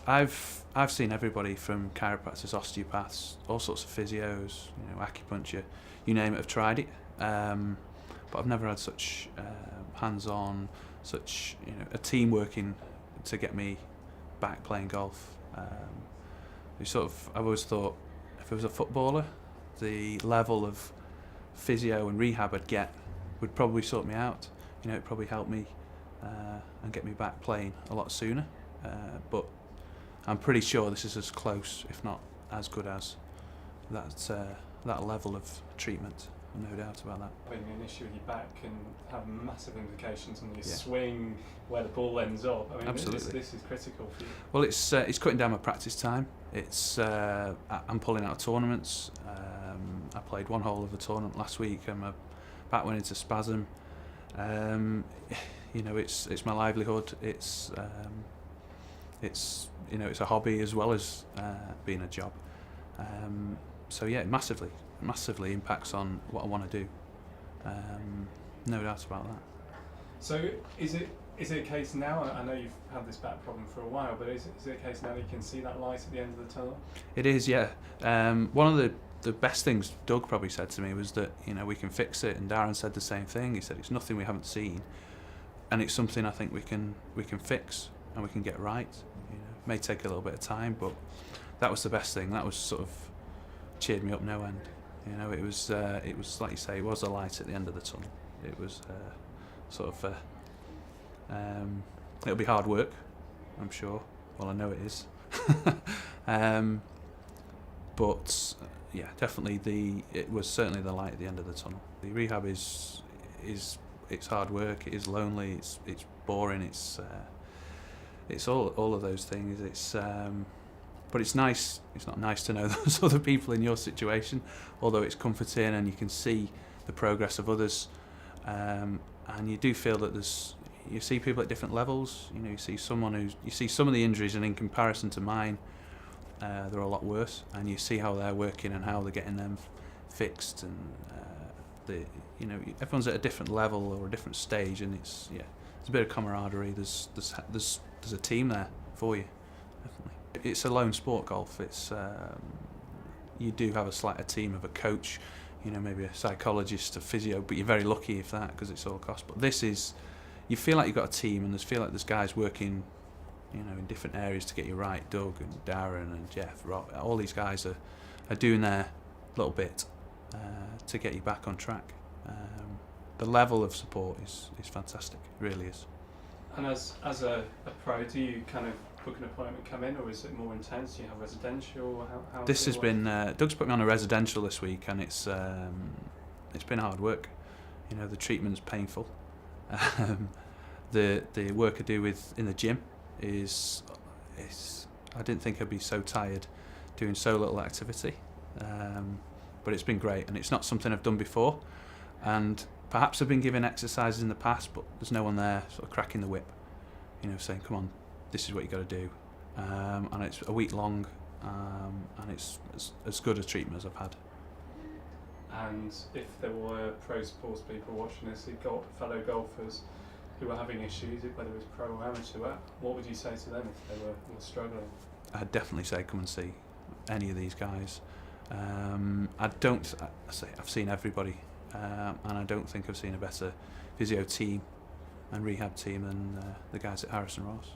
I've seen everybody from chiropractors, osteopaths, all sorts of physios, acupuncture, you name it. I've tried it, but I've never had such hands-on, such a team working to get me back playing golf. I've always thought if I was a footballer, the level of physio and rehab I'd get would probably sort me out. It'd probably help me and get me back playing a lot sooner. But I'm pretty sure this is as close, if not as good as that level of treatment. No doubt about that. Having an issue with your back can have massive implications on your swing, where the ball ends up. I mean, absolutely. This is critical for you. Well, it's cutting down my practice time. I'm pulling out of tournaments. I played one hole of a tournament last week and my back went into spasm. It's my livelihood. It's a hobby as well as being a job. So yeah, it massively impacts on what I want to do. No doubt about that. So is it a case now? I know you've had this back problem for a while, but is it a case now that you can see that light at the end of the tunnel? It is, yeah. One of the best things Doug probably said to me was that we can fix it, and Darren said the same thing. He said it's nothing we haven't seen, and it's something I think we can fix and we can get right. It may take a little bit of time, but that was the best thing. That was sort of cheered me up no end. It was like you say, it was a light at the end of the tunnel. It was it'll be hard work, I'm sure. Well, I know it is. But yeah, definitely it was certainly the light at the end of the tunnel. The rehab is it's hard work. It is lonely. It's boring. It's all of those things. But it's nice. It's not nice to know those other people in your situation, although it's comforting and you can see the progress of others, and you do feel that you see people at different levels. You see some of the injuries, and in comparison to mine, they're a lot worse, and you see how they're working and how they're getting them fixed, and everyone's at a different level or a different stage, and it's a bit of camaraderie. There's a team there for you, definitely. It's a lone sport, golf. It's you do have a team of a coach, maybe a psychologist, a physio, but you're very lucky if that, because it's all cost. But this is, you feel like you've got a team, and there's guys working, in different areas to get you right. Doug and Darren and Jeff, Rob, all these guys are doing their little bit to get you back on track. The level of support is fantastic, it really is. And as a pro, do you kind of book an appointment, come in, or is it more intense? Do you have residential? How this has been Doug's put me on a residential this week, and it's been hard work. The treatment's painful. The work I do in the gym is I didn't think I'd be so tired doing so little activity, but it's been great, and it's not something I've done before, and perhaps I've been given exercises in the past, but there's no one there sort of cracking the whip, saying, come on, this is what you got to do, and it's a week long, and it's as good a treatment as I've had. And if there were pro sports people watching this, fellow golfers who were having issues, whether it's pro or amateur, what would you say to them if they were struggling? I'd definitely say come and see any of these guys. I've seen everybody, and I don't think I've seen a better physio team and rehab team than the guys at Harrison Ross.